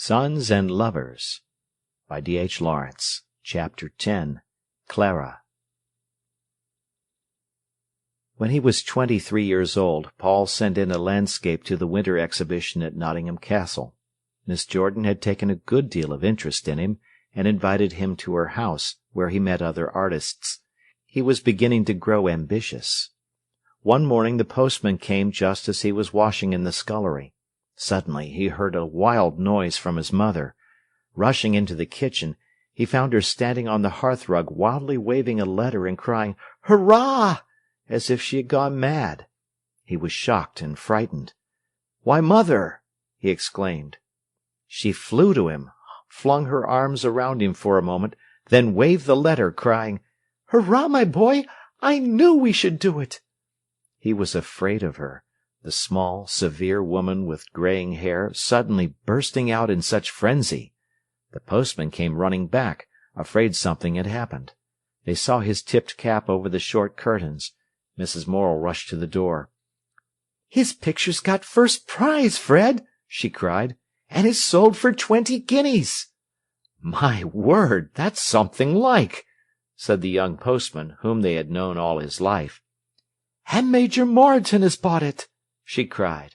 Sons and Lovers by D.H. Lawrence. Chapter 10. Clara. When he was 23 years old, Paul sent in a landscape to the winter exhibition at Nottingham Castle. Miss Jordan had taken a good deal of interest in him, and invited him to her house, where he met other artists. He was beginning to grow ambitious. One morning the postman came just as he was washing in the scullery. Suddenly he heard a wild noise from his mother. Rushing into the kitchen, he found her standing on the hearthrug, wildly waving a letter and crying, "Hurrah!" as if she had gone mad. He was shocked and frightened. "Why, Mother!" he exclaimed. She flew to him, flung her arms around him for a moment, then waved the letter, crying, "Hurrah, my boy! I knew we should do it!" He was afraid of her, the small, severe woman with graying hair suddenly bursting out in such frenzy. The postman came running back, afraid something had happened. They saw his tipped cap over the short curtains. Mrs. Morel rushed to the door. "His picture's got first prize, Fred!" she cried, "and is sold for 20 guineas. "My word, that's something like!" said the young postman, whom they had known all his life. "And Major Moreton has bought it!" she cried.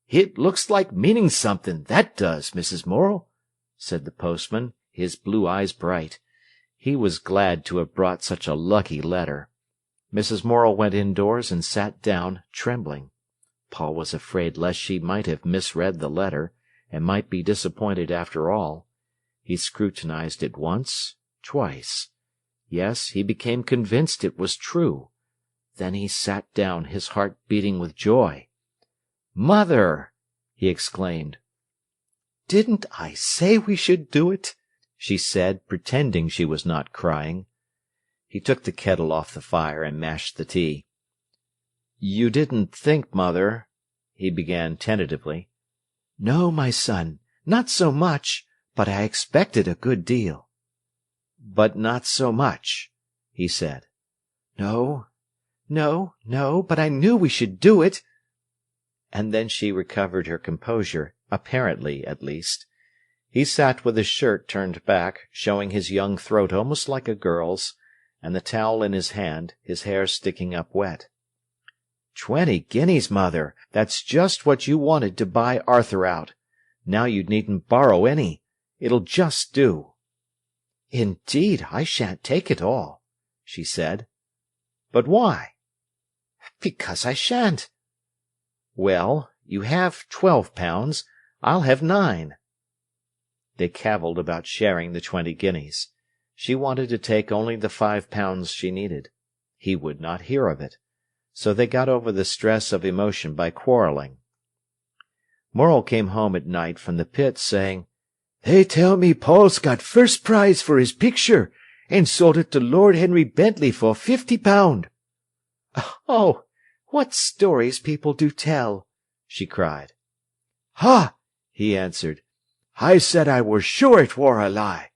"It looks like meaning something, that does, Mrs. Morel," said the postman, his blue eyes bright. He was glad to have brought such a lucky letter. Mrs. Morel went indoors and sat down, trembling. Paul was afraid lest she might have misread the letter, and might be disappointed after all. He scrutinized it once, twice. Yes, he became convinced it was true. Then he sat down, his heart beating with joy. "Mother!" he exclaimed. "Didn't I say we should do it?" she said, pretending she was not crying. He took the kettle off the fire and mashed the tea. "You didn't think, Mother—" he began tentatively. "No, my son, not so much, but I expected a good deal." "But not so much," he said. No, but I knew we should do it." And then she recovered her composure, apparently, at least. He sat with his shirt turned back, showing his young throat almost like a girl's, and the towel in his hand, his hair sticking up wet. "20 guineas, Mother! That's just what you wanted to buy Arthur out. Now you needn't borrow any. It'll just do." "Indeed, I shan't take it all," she said. "But why?" "Because I shan't." "Well, you have £12. I'll have 9. They cavilled about sharing the 20 guineas. She wanted to take only the £5 she needed. He would not hear of it. So they got over the stress of emotion by quarrelling. Morel came home at night from the pit, saying, "They tell me Paul's got first prize for his picture, and sold it to Lord Henry Bentley for £50. "Oh, what stories people do tell!" she cried. "Ha!" he answered. "I said I were sure it were a lie,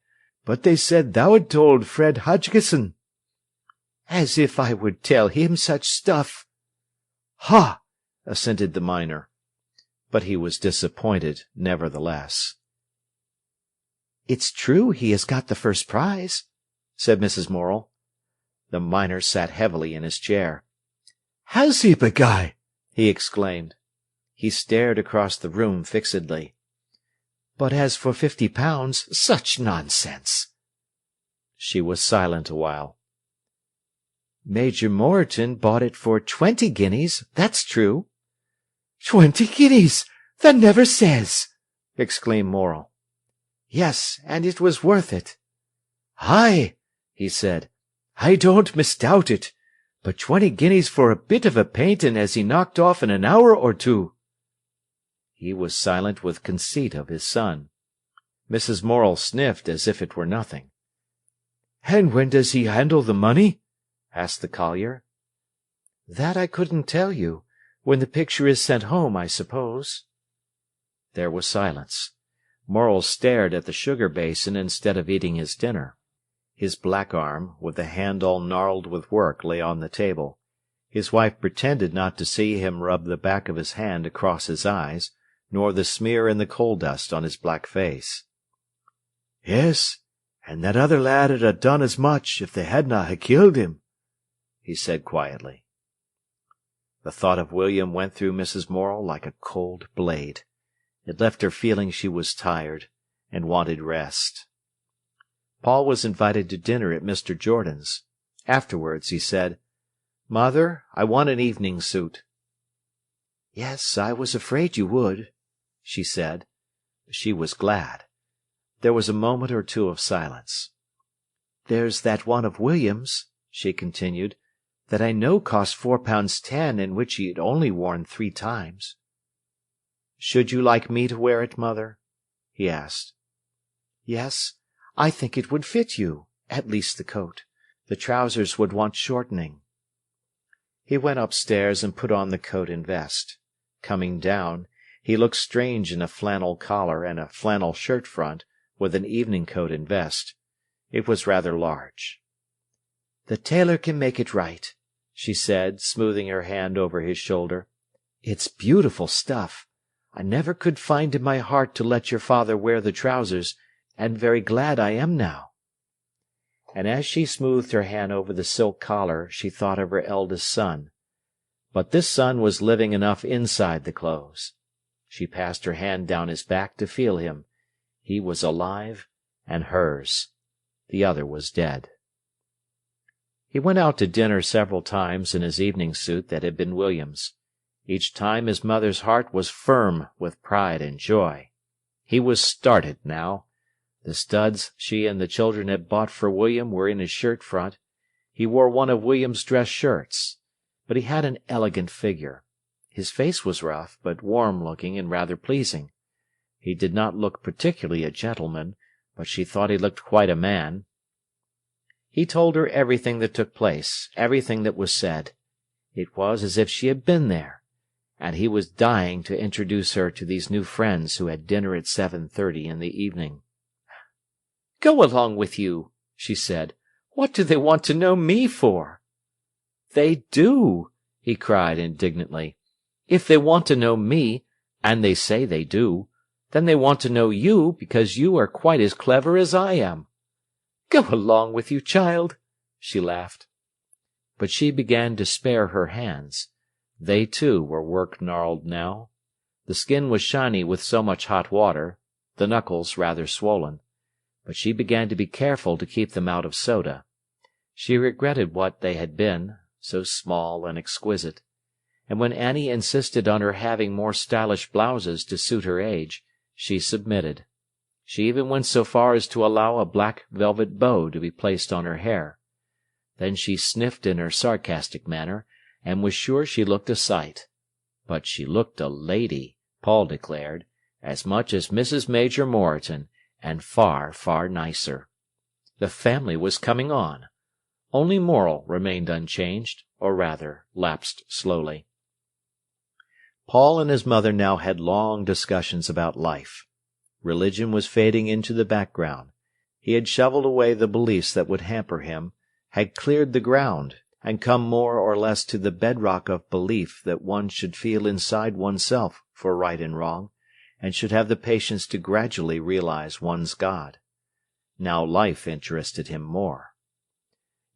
but they said thou had told Fred Hodgson." "As if I would tell him such stuff!" "Ha!" assented the miner. But he was disappointed, nevertheless. "It's true he has got the first prize," said Mrs. Morel. The miner sat heavily in his chair. "Has he, beguy?" he exclaimed. He stared across the room fixedly. "But as for £50, such nonsense!" She was silent a while. "Major Moreton bought it for 20 guineas, that's true." "20 guineas! That never says!" exclaimed Morel. "Yes, and it was worth it." "Ay," he said, "I don't misdoubt it. But 20 guineas for a bit of a painting as he knocked off in an hour or two." He was silent with conceit of his son. Mrs. Morel sniffed as if it were nothing. "And when does he handle the money?" asked the collier. "That I couldn't tell you. When the picture is sent home, I suppose." There was silence. Morel stared at the sugar basin instead of eating his dinner. His black arm, with the hand all gnarled with work, lay on the table. His wife pretended not to see him rub the back of his hand across his eyes, nor the smear in the coal dust on his black face. "Yes, and that other lad 'ud ha' done as much if they hadna ha' killed him," he said quietly. The thought of William went through Mrs. Morel like a cold blade. It left her feeling she was tired and wanted rest. Paul was invited to dinner at Mr. Jordan's. Afterwards he said, "Mother, I want an evening suit." "Yes, I was afraid you would," she said. She was glad. There was a moment or two of silence. "There's that one of William's," she continued, "that I know cost £4.10, and which he had only worn 3 times. "Should you like me to wear it, Mother?" he asked. "Yes, I think it would fit you, at least the coat. The trousers would want shortening." He went upstairs and put on the coat and vest. Coming down, he looked strange in a flannel collar and a flannel shirt front, with an evening coat and vest. It was rather large. "The tailor can make it right," she said, smoothing her hand over his shoulder. "It's beautiful stuff. I never could find in my heart to let your father wear the trousers, and very glad I am now." And as she smoothed her hand over the silk collar, she thought of her eldest son. But this son was living enough inside the clothes. She passed her hand down his back to feel him. He was alive and hers. The other was dead. He went out to dinner several times in his evening suit that had been William's. Each time his mother's heart was firm with pride and joy. He was started now. The studs she and the children had bought for William were in his shirt front. He wore one of William's dress shirts. But he had an elegant figure. His face was rough, but warm-looking and rather pleasing. He did not look particularly a gentleman, but she thought he looked quite a man. He told her everything that took place, everything that was said. It was as if she had been there, and he was dying to introduce her to these new friends who had dinner at 7:30 in the evening. "Go along with you," she said. "What do they want to know me for?" "They do," he cried indignantly. "If they want to know me, and they say they do, then they want to know you because you are quite as clever as I am." "Go along with you, child," she laughed. But she began to spare her hands. They, too, were work-gnarled now. The skin was shiny with so much hot water, the knuckles rather swollen. But she began to be careful to keep them out of soda. She regretted what they had been, so small and exquisite. And when Annie insisted on her having more stylish blouses to suit her age, she submitted. She even went so far as to allow a black velvet bow to be placed on her hair. Then she sniffed in her sarcastic manner, and was sure she looked a sight. But she looked a lady, Paul declared, as much as Mrs. Major Moreton, and far, far nicer. The family was coming on. Only Morel remained unchanged, or rather, lapsed slowly. Paul and his mother now had long discussions about life. Religion was fading into the background. He had shovelled away the beliefs that would hamper him, had cleared the ground, and come more or less to the bedrock of belief that one should feel inside oneself for right and wrong, and should have the patience to gradually realize one's God. Now life interested him more.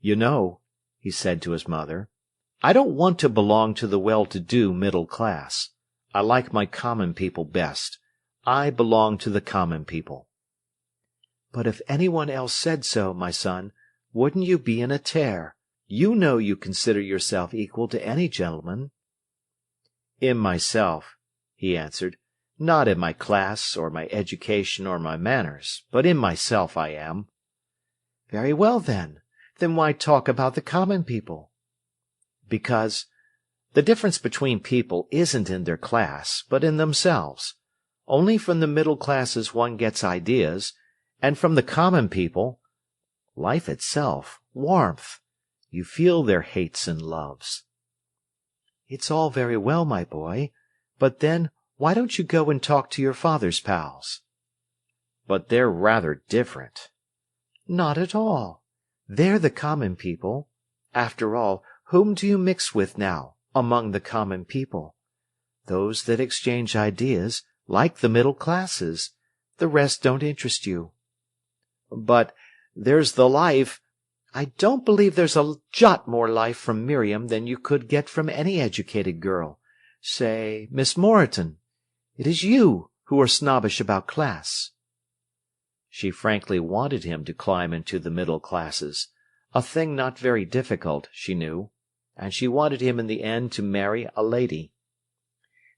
"You know," he said to his mother, "I don't want to belong to the well-to-do middle class. I like my common people best. I belong to the common people." "But if anyone else said so, my son, wouldn't you be in a tear? You know you consider yourself equal to any gentleman." "In myself," he answered. "Not in my class, or my education, or my manners, but in myself I am." "Very well, then. Then why talk about the common people?" "Because the difference between people isn't in their class, but in themselves. Only from the middle classes one gets ideas, and from the common people, life itself, warmth. You feel their hates and loves." "It's all very well, my boy, but then why don't you go and talk to your father's pals?" "But they're rather different." "Not at all. They're the common people. After all, whom do you mix with now, among the common people? Those that exchange ideas, like the middle classes. The rest don't interest you." "But there's the life—" "I don't believe there's a jot more life from Miriam than you could get from any educated girl. Say, Miss Moreton. It is you who are snobbish about class." She frankly wanted him to climb into the middle classes, a thing not very difficult, she knew, and she wanted him in the end to marry a lady.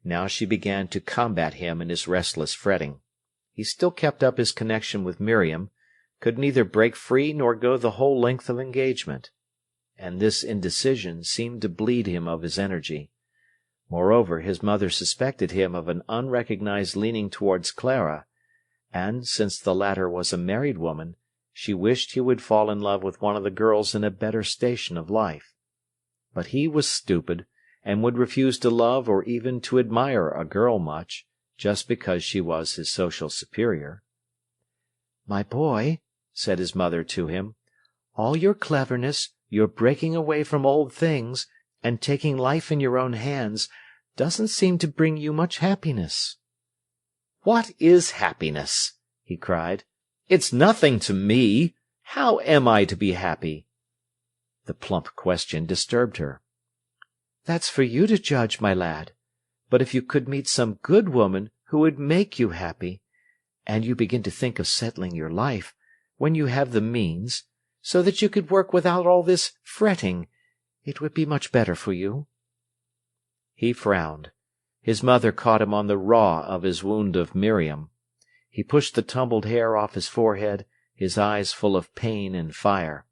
Now she began to combat him in his restless fretting. He still kept up his connection with Miriam, could neither break free nor go the whole length of engagement, and this indecision seemed to bleed him of his energy. Moreover, his mother suspected him of an unrecognized leaning towards Clara, and, since the latter was a married woman, she wished he would fall in love with one of the girls in a better station of life. But he was stupid, and would refuse to love or even to admire a girl much, just because she was his social superior. "My boy," said his mother to him, "all your cleverness, your breaking away from old things, and taking life in your own hands, doesn't seem to bring you much happiness." "What is happiness?" he cried. "It's nothing to me. How am I to be happy?" The plump question disturbed her. "That's for you to judge, my lad. But if you could meet some good woman who would make you happy, and you begin to think of settling your life, when you have the means, so that you could work without all this fretting, it would be much better for you." He frowned. His mother caught him on the raw of his wound of Miriam. He pushed the tumbled hair off his forehead, his eyes full of pain and fire.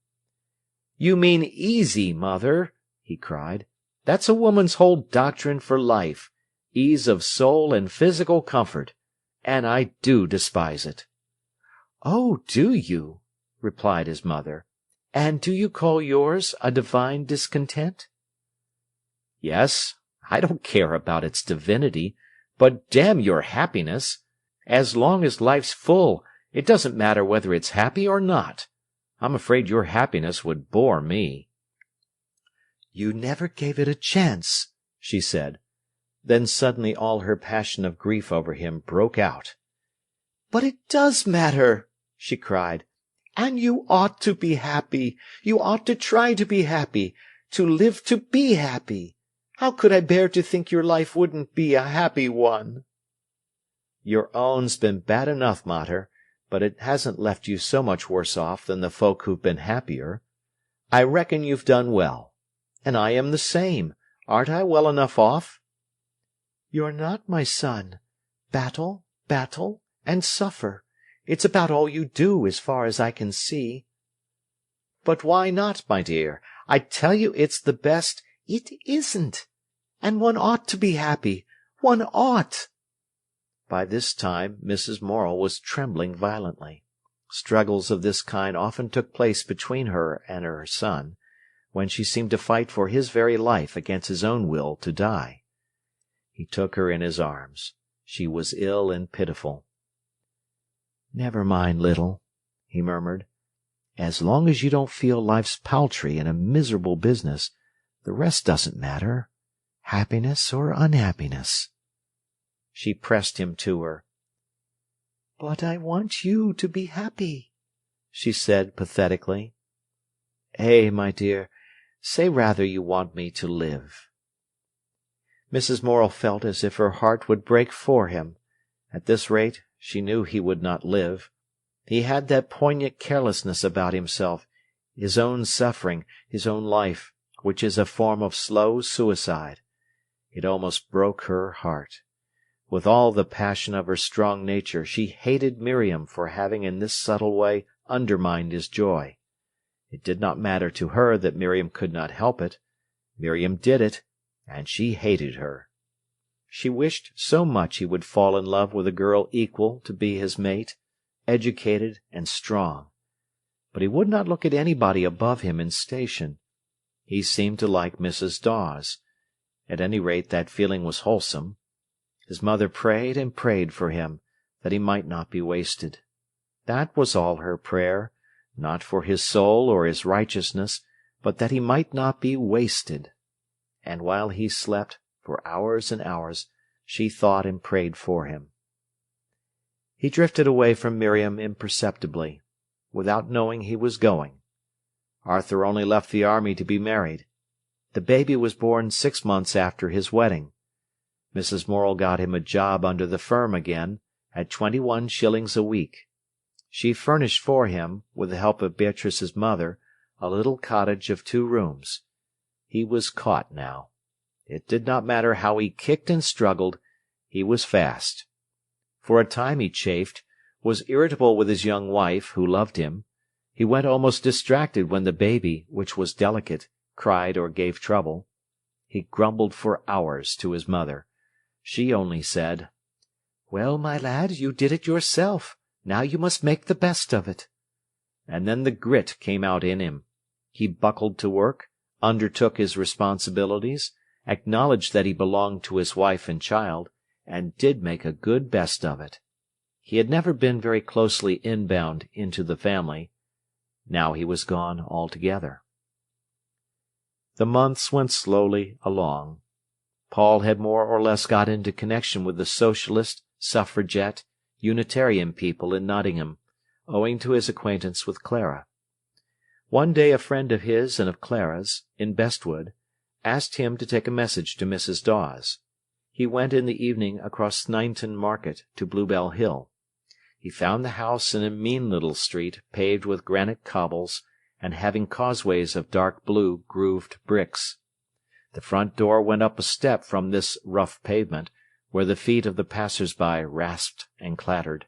"You mean easy, mother," he cried. "That's a woman's whole doctrine for life, ease of soul and physical comfort, and I do despise it." "Oh, do you?" replied his mother. "And do you call yours a divine discontent?" "Yes, I don't care about its divinity, but damn your happiness! As long as life's full, it doesn't matter whether it's happy or not. I'm afraid your happiness would bore me." "You never gave it a chance," she said. Then suddenly all her passion of grief over him broke out. "But it does matter!" she cried. "And you ought to be happy. You ought to try to be happy, to live to be happy. How could I bear to think your life wouldn't be a happy one?" "Your own's been bad enough, mater, but it hasn't left you so much worse off than the folk who've been happier. I reckon you've done well. And I am the same. Aren't I well enough off?" "You're not, my son. Battle, battle, and suffer. It's about all you do, as far as I can see." "But why not, my dear? I tell you it's the best—" "It isn't. And one ought to be happy. One ought." By this time Mrs. Morel was trembling violently. Struggles of this kind often took place between her and her son, when she seemed to fight for his very life against his own will to die. He took her in his arms. She was ill and pitiful. "Never mind, little," he murmured. "As long as you don't feel life's paltry and a miserable business, the rest doesn't matter, happiness or unhappiness." She pressed him to her. "But I want you to be happy," she said pathetically. My dear, say rather you want me to live." Mrs. Morel felt as if her heart would break for him. At this rate, she knew he would not live. He had that poignant carelessness about himself, his own suffering, his own life, which is a form of slow suicide. It almost broke her heart. With all the passion of her strong nature, she hated Miriam for having in this subtle way undermined his joy. It did not matter to her that Miriam could not help it. Miriam did it, and she hated her. She wished so much he would fall in love with a girl equal to be his mate, educated and strong. But he would not look at anybody above him in station. He seemed to like Mrs. Dawes. At any rate, that feeling was wholesome. His mother prayed and prayed for him, that he might not be wasted. That was all her prayer, not for his soul or his righteousness, but that he might not be wasted. And while he slept, for hours and hours, she thought and prayed for him. He drifted away from Miriam imperceptibly, without knowing he was going. Arthur only left the army to be married. The baby was born 6 months after his wedding. Mrs. Morel got him a job under the firm again, at 21 shillings a week. She furnished for him, with the help of Beatrice's mother, a little cottage of 2 rooms. He was caught now. It did not matter how he kicked and struggled, he was fast. For a time he chafed, was irritable with his young wife, who loved him. He went almost distracted when the baby, which was delicate, cried or gave trouble. He grumbled for hours to his mother. She only said, "Well, my lad, you did it yourself. Now you must make the best of it." And then the grit came out in him. He buckled to work, undertook his responsibilities, acknowledged that he belonged to his wife and child, and did make a good best of it. He had never been very closely inbound into the family. Now he was gone altogether. The months went slowly along. Paul had more or less got into connection with the Socialist, Suffragette, Unitarian people in Nottingham, owing to his acquaintance with Clara. One day a friend of his and of Clara's, in Bestwood, asked him to take a message to Mrs. Dawes. He went in the evening across Sneinton Market to Bluebell Hill. He found the house in a mean little street paved with granite cobbles, and having causeways of dark blue grooved bricks. The front door went up a step from this rough pavement, where the feet of the passers-by rasped and clattered.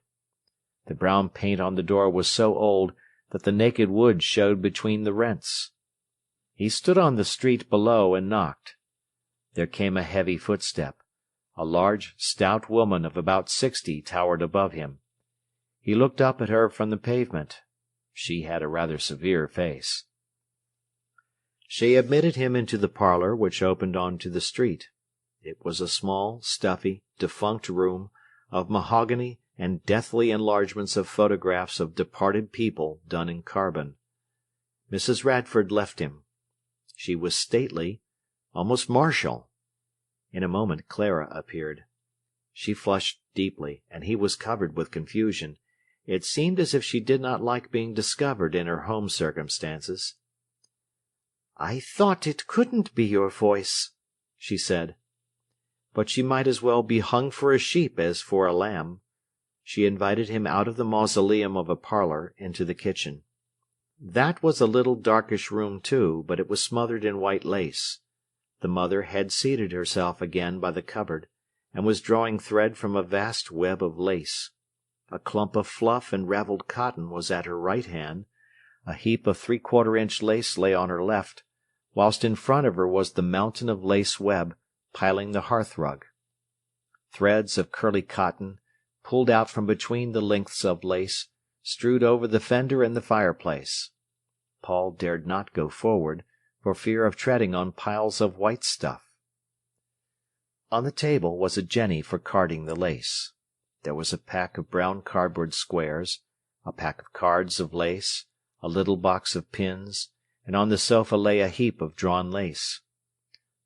The brown paint on the door was so old that the naked wood showed between the rents. He stood on the street below and knocked. There came a heavy footstep. A large, stout woman of about 60 towered above him. He looked up at her from the pavement. She had a rather severe face. She admitted him into the parlour, which opened on to the street. It was a small, stuffy, defunct room, of mahogany and deathly enlargements of photographs of departed people done in carbon. Mrs. Radford left him. She was stately, almost martial. In a moment Clara appeared. She flushed deeply, and he was covered with confusion. It seemed as if she did not like being discovered in her home circumstances. "I thought it couldn't be your voice," she said. But she might as well be hung for a sheep as for a lamb. She invited him out of the mausoleum of a parlour into the kitchen. That was a little darkish room too, but it was smothered in white lace. The mother had seated herself again by the cupboard, and was drawing thread from a vast web of lace. A clump of fluff and ravelled cotton was at her right hand. A heap of 3/4-inch lace lay on her left, whilst in front of her was the mountain of lace web piling the hearth-rug. Threads of curly cotton, pulled out from between the lengths of lace, strewed over the fender and the fireplace. Paul dared not go forward, for fear of treading on piles of white stuff. On the table was a jenny for carding the lace. There was a pack of brown cardboard squares, a pack of cards of lace, a little box of pins, and on the sofa lay a heap of drawn lace.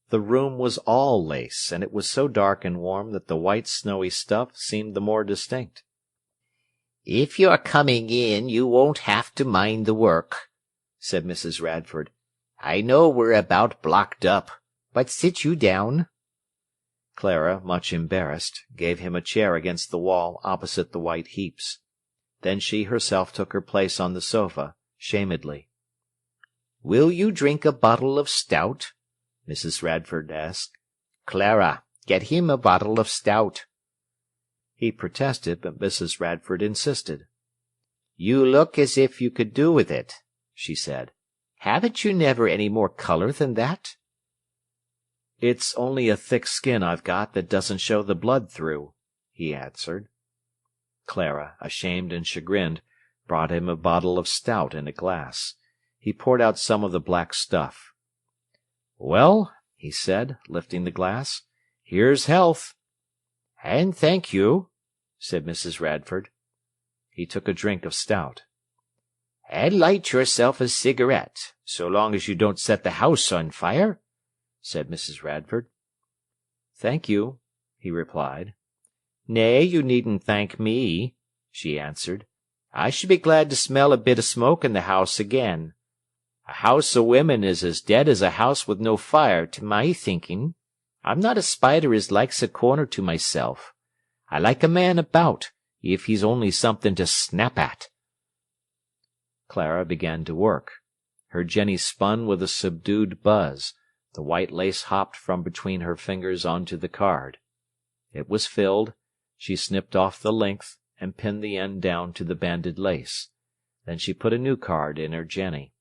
The room was all lace, and it was so dark and warm that the white snowy stuff seemed the more distinct. "If you're coming in, you won't have to mind the work," said Mrs. Radford. "I know we're about blocked up, but sit you down." Clara, much embarrassed, gave him a chair against the wall opposite the white heaps. Then she herself took her place on the sofa, shamedly. "Will you drink a bottle of stout?" Mrs. Radford asked. "Clara, get him a bottle of stout." He protested, but Mrs. Radford insisted. "You look as if you could do with it," she said. "Haven't you never any more colour than that?" "It's only a thick skin I've got that doesn't show the blood through," he answered. Clara, ashamed and chagrined, brought him a bottle of stout in a glass. He poured out some of the black stuff. "Well," he said, lifting the glass, "here's health." "And thank you," said Mrs. Radford. He took a drink of stout. "And light yourself a cigarette, so long as you don't set the house on fire," said Mrs. Radford. "Thank you," he replied. "Nay, you needn't thank me," she answered. "I should be glad to smell a bit of smoke in the house again. A house o' women is as dead as a house with no fire, to my thinking. I'm not a spider as likes a corner to myself. I like a man about, if he's only something to snap at." Clara began to work. Her jenny spun with a subdued buzz. The white lace hopped from between her fingers onto the card. It was filled. She snipped off the length and pinned the end down to the banded lace. Then she put a new card in her jenny.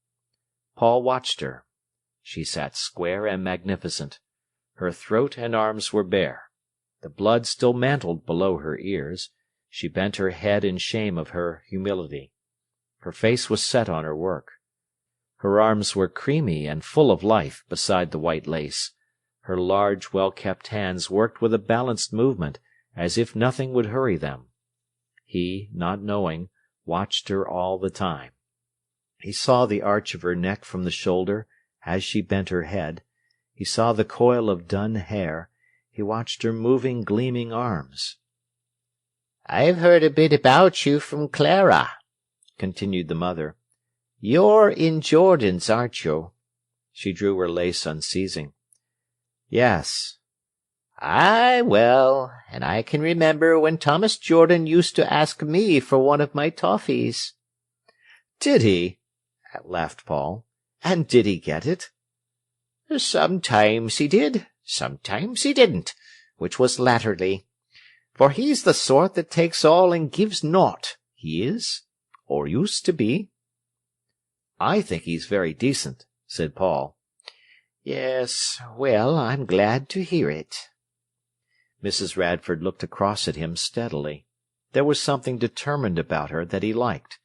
Paul watched her. She sat square and magnificent. Her throat and arms were bare. The blood still mantled below her ears. She bent her head in shame of her humility. Her face was set on her work. Her arms were creamy and full of life beside the white lace. Her large, well-kept hands worked with a balanced movement, as if nothing would hurry them. He, not knowing, watched her all the time. He saw the arch of her neck from the shoulder, as she bent her head. He saw the coil of dun hair. He watched her moving, gleaming arms. "I've heard a bit about you from Clara," continued the mother. "You're in Jordan's, aren't you?" She drew her lace unceasing. "Yes." "Aye, well, and I can remember when Thomas Jordan used to ask me for one of my toffees." "Did he?" laughed Paul. "And did he get it?" "Sometimes he did, sometimes he didn't, which was latterly. For he's the sort that takes all and gives naught, he is, or used to be." "I think he's very decent," said Paul. "Yes, well, I'm glad to hear it." Mrs. Radford looked across at him steadily. There was something determined about her that he liked.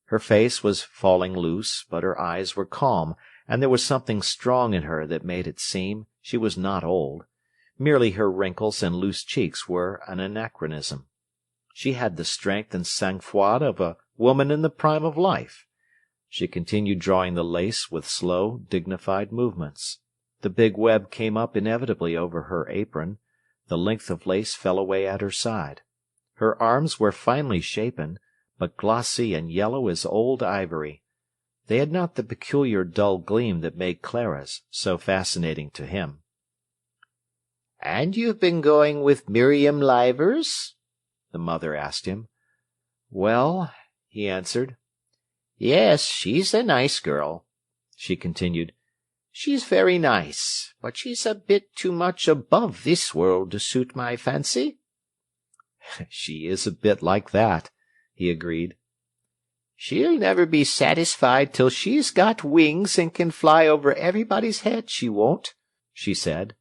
Her face was falling loose, but her eyes were calm, and there was something strong in her that made it seem she was not old. Merely her wrinkles and loose cheeks were an anachronism. She had the strength and sang-froid of a woman in the prime of life. She continued drawing the lace with slow, dignified movements. The big web came up inevitably over her apron. The length of lace fell away at her side. Her arms were finely shapen, but glossy and yellow as old ivory. They had not the peculiar dull gleam that made Clara's so fascinating to him. "And you've been going with Miriam Livers?" the mother asked him. "Well," he answered. "Yes, she's a nice girl," she continued. "She's very nice, but she's a bit too much above this world to suit my fancy." "She is a bit like that," he agreed. "She'll never be satisfied till she's got wings and can fly over everybody's head, she won't," she said.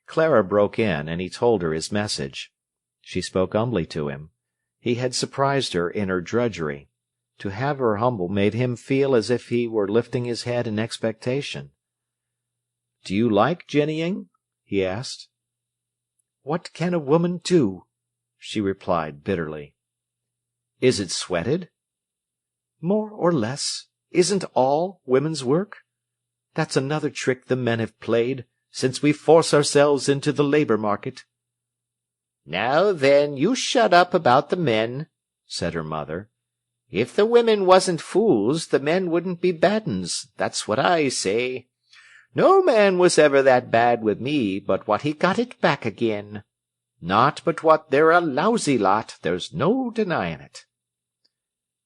Clara broke in, and he told her his message. She spoke humbly to him. He had surprised her in her drudgery. To have her humble made him feel as if he were lifting his head in expectation. "Do you like jennying?" he asked. "What can a woman do?" she replied bitterly. "Is it sweated?" "More or less. Isn't all women's work? That's another trick the men have played, since we force ourselves into the labour market." "Now then, you shut up about the men," said her mother. "If the women wasn't fools, the men wouldn't be bad uns, that's what I say. No man was ever that bad with me but what he got it back again. Not but what they're a lousy lot, there's no denying it."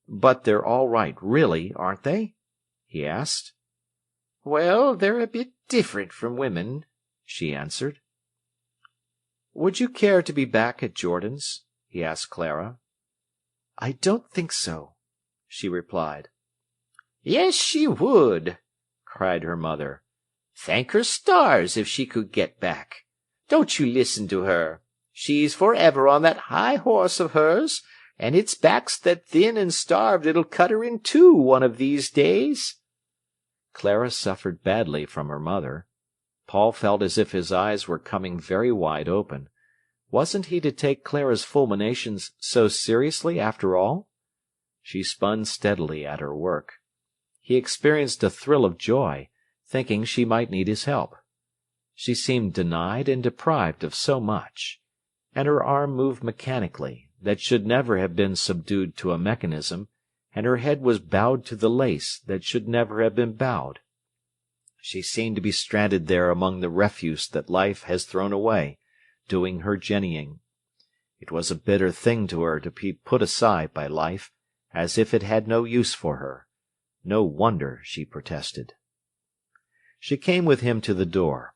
"But they're all right, really, aren't they?" he asked. "Well, they're a bit different from women," she answered. "Would you care to be back at Jordan's?" he asked Clara. "I don't think so," she replied. "Yes, she would," cried her mother. "Thank her stars if she could get back. Don't you listen to her. She's for ever on that high horse of hers, and its back's that thin and starved it'll cut her in two one of these days." Clara suffered badly from her mother. Paul felt as if his eyes were coming very wide open. Wasn't he to take Clara's fulminations so seriously after all? She spun steadily at her work. He experienced a thrill of joy, thinking she might need his help. She seemed denied and deprived of so much, and her arm moved mechanically, that should never have been subdued to a mechanism, and her head was bowed to the lace that should never have been bowed. She seemed to be stranded there among the refuse that life has thrown away, doing her jennying. It was a bitter thing to her to be put aside by life, as if it had no use for her. No wonder she protested. She came with him to the door.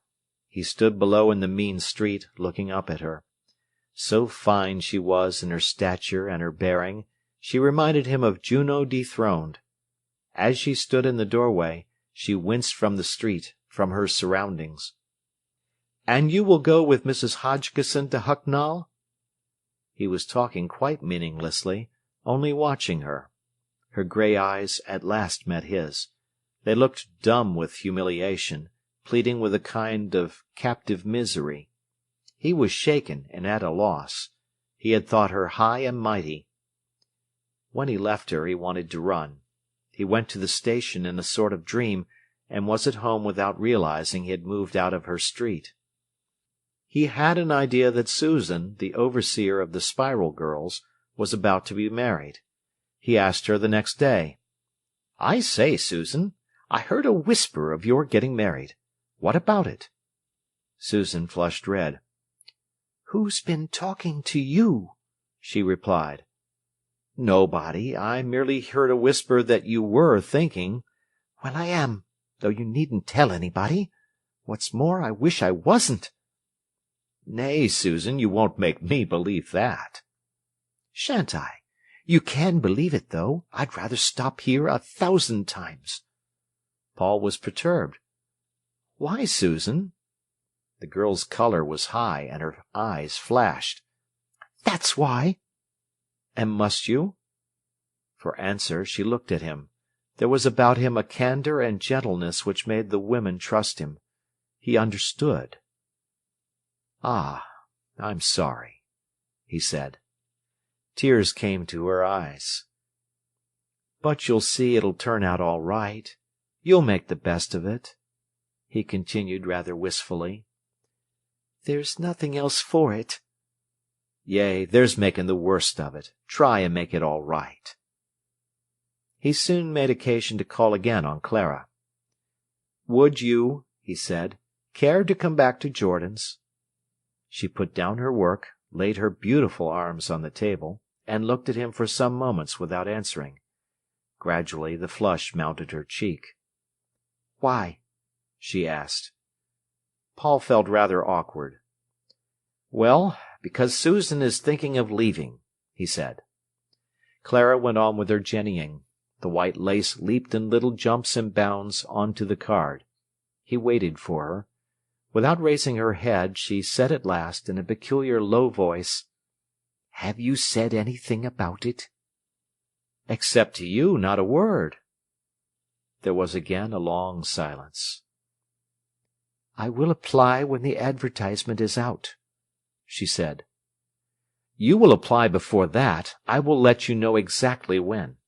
He stood below in the mean street, looking up at her. So fine she was in her stature and her bearing, she reminded him of Juno dethroned. As she stood in the doorway, she winced from the street, from her surroundings. "And you will go with Mrs. Hodgkinson to Hucknall?" He was talking quite meaninglessly, only watching her. Her grey eyes at last met his. They looked dumb with humiliation, pleading with a kind of captive misery. He was shaken and at a loss. He had thought her high and mighty. When he left her, he wanted to run. He went to the station in a sort of dream, and was at home without realizing he had moved out of her street. He had an idea that Susan, the overseer of the Spiral girls, was about to be married. He asked her the next day, "I say, Susan, I heard a whisper of your getting married. What about it?" Susan flushed red. "Who's been talking to you?" she replied. "Nobody. I merely heard a whisper that you were thinking." "Well, I am, though you needn't tell anybody. What's more, I wish I wasn't." "Nay, Susan, you won't make me believe that." "Shan't I? You can believe it, though. I'd rather stop here 1,000 times." Paul was perturbed. "Why, Susan?" The girl's colour was high, and her eyes flashed. "That's why." "And must you?" For answer she looked at him. There was about him a candour and gentleness which made the women trust him. He understood. "Ah, I'm sorry," he said. Tears came to her eyes. "But you'll see it'll turn out all right. You'll make the best of it," he continued rather wistfully. "There's nothing else for it." "Yea, there's making the worst of it. Try and make it all right." He soon made occasion to call again on Clara. "Would you," he said, "care to come back to Jordan's?" She put down her work, laid her beautiful arms on the table, and looked at him for some moments without answering. Gradually the flush mounted her cheek. "Why?" she asked. Paul felt rather awkward. "Well, because Susan is thinking of leaving," he said. Clara went on with her jennying. The white lace leaped in little jumps and bounds on to the card. He waited for her. Without raising her head, she said at last, in a peculiar low voice, "Have you said anything about it?" "Except to you, not a word." There was again a long silence. "I will apply when the advertisement is out," she said. "You will apply before that. I will let you know exactly when."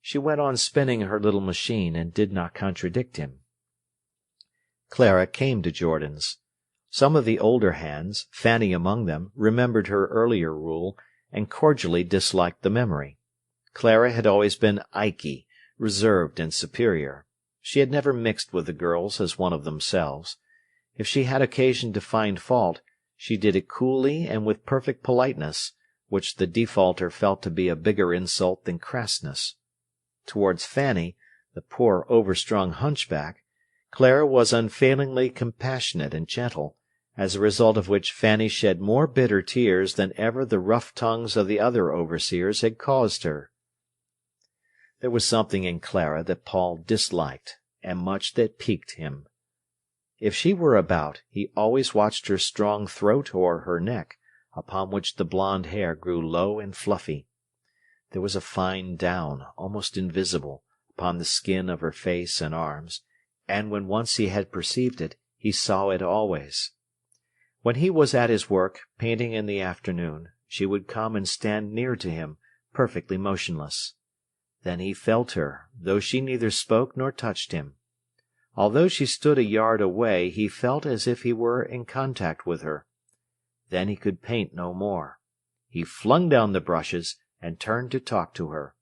She went on spinning her little machine, and did not contradict him. Clara came to Jordan's. Some of the older hands, Fanny among them, remembered her earlier rule, and cordially disliked the memory. Clara had always been iky, reserved and superior. She had never mixed with the girls as one of themselves. If she had occasion to find fault, she did it coolly and with perfect politeness, which the defaulter felt to be a bigger insult than crassness. Towards Fanny, the poor overstrung hunchback, Clara was unfailingly compassionate and gentle, as a result of which Fanny shed more bitter tears than ever the rough tongues of the other overseers had caused her. There was something in Clara that Paul disliked, and much that piqued him. If she were about, he always watched her strong throat or her neck, upon which the blonde hair grew low and fluffy. There was a fine down, almost invisible, upon the skin of her face and arms, and when once he had perceived it, he saw it always. When he was at his work, painting in the afternoon, she would come and stand near to him, perfectly motionless. Then he felt her, though she neither spoke nor touched him. Although she stood a yard away, he felt as if he were in contact with her. Then he could paint no more. He flung down the brushes and turned to talk to her.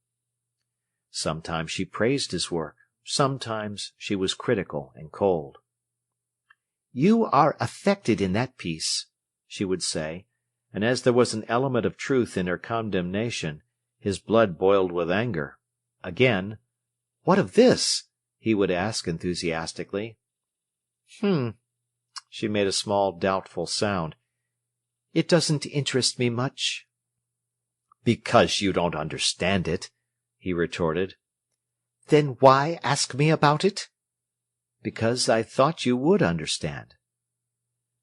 Sometimes she praised his work, sometimes she was critical and cold. "You are affected in that piece," she would say, and as there was an element of truth in her condemnation, his blood boiled with anger. Again, "What of this?" he would ask enthusiastically. She made a small doubtful sound. "It doesn't interest me much." "Because you don't understand it," he retorted. "Then why ask me about it?" "Because I thought you would understand."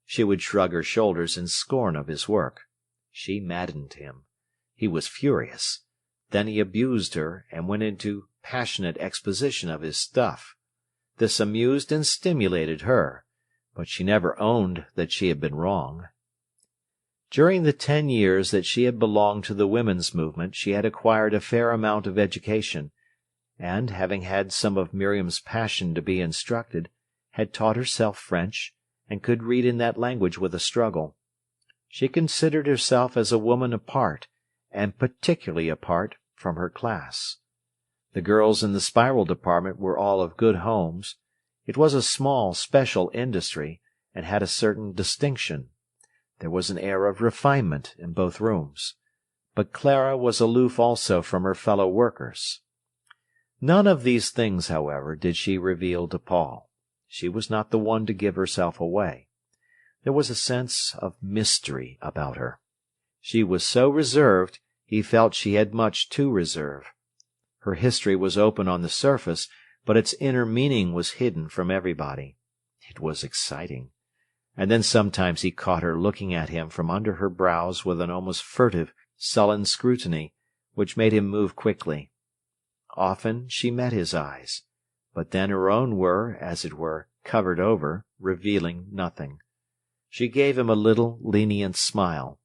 She would shrug her shoulders in scorn of his work. She maddened him. He was furious. Then he abused her, and went into passionate exposition of his stuff. This amused and stimulated her, but she never owned that she had been wrong. During the 10 years that she had belonged to the women's movement, she had acquired a fair amount of education, and, having had some of Miriam's passion to be instructed, had taught herself French, and could read in that language with a struggle. She considered herself as a woman apart, and particularly apart from her class. The girls in the spiral department were all of good homes. It was a small, special industry, and had a certain distinction. There was an air of refinement in both rooms. But Clara was aloof also from her fellow workers. None of these things, however, did she reveal to Paul. She was not the one to give herself away. There was a sense of mystery about her. She was so reserved, he felt she had much to reserve. Her history was open on the surface, but its inner meaning was hidden from everybody. It was exciting. And then sometimes he caught her looking at him from under her brows with an almost furtive, sullen scrutiny, which made him move quickly. Often she met his eyes, but then her own were, as it were, covered over, revealing nothing. She gave him a little, lenient smile.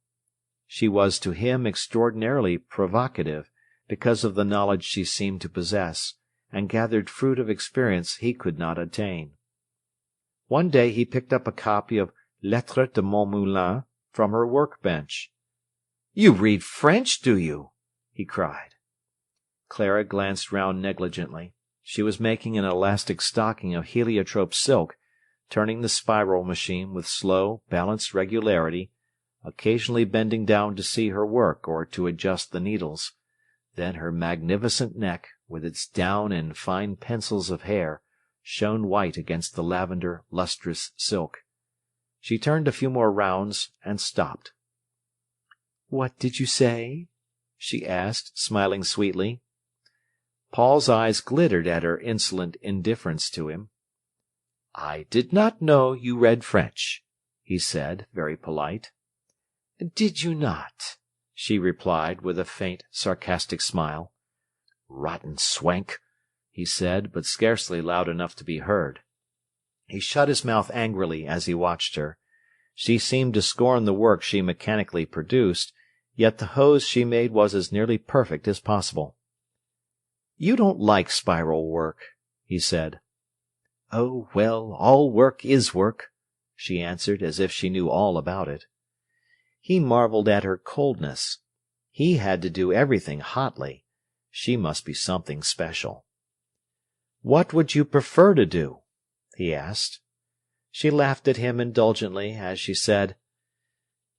She was to him extraordinarily provocative, because of the knowledge she seemed to possess, and gathered fruit of experience he could not attain. One day he picked up a copy of Lettres de mon Moulin from her work-bench. "You read French, do you?" he cried. Clara glanced round negligently. She was making an elastic stocking of heliotrope silk, turning the spiral machine with slow, balanced regularity, occasionally bending down to see her work or to adjust the needles. Then her magnificent neck, with its down and fine pencils of hair, shone white against the lavender, lustrous silk. She turned a few more rounds and stopped. "What did you say?" she asked, smiling sweetly. Paul's eyes glittered at her insolent indifference to him. "I did not know you read French," he said, very polite. "Did you not?" she replied, with a faint, sarcastic smile. "Rotten swank," he said, but scarcely loud enough to be heard. He shut his mouth angrily as he watched her. She seemed to scorn the work she mechanically produced, yet the hose she made was as nearly perfect as possible. "You don't like spiral work," he said. "Oh, well, all work is work," she answered, as if she knew all about it. He marvelled at her coldness. He had to do everything hotly. She must be something special. "What would you prefer to do?" he asked. She laughed at him indulgently as she said,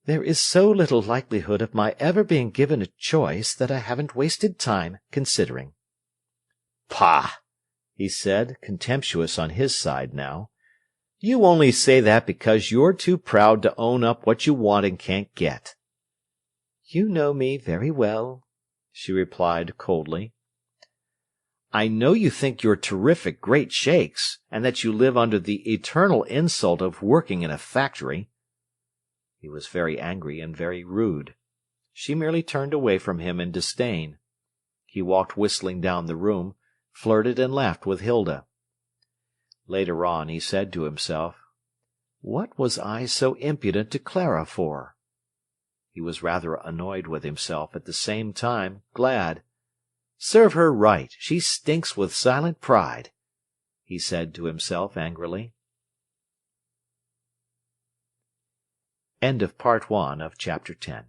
"There is so little likelihood of my ever being given a choice that I haven't wasted time considering." "Pah!" he said, contemptuous on his side now. "You only say that because you're too proud to own up what you want and can't get." "You know me very well," she replied coldly. "I know you think you're terrific great shakes, and that you live under the eternal insult of working in a factory." He was very angry and very rude. She merely turned away from him in disdain. He walked whistling down the room, flirted and laughed with Hilda. Later on he said to himself, "What was I so impudent to Clara for?" He was rather annoyed with himself, at the same time glad. "Serve her right, she stinks with silent pride," he said to himself angrily. End of Part 1 of Chapter 10.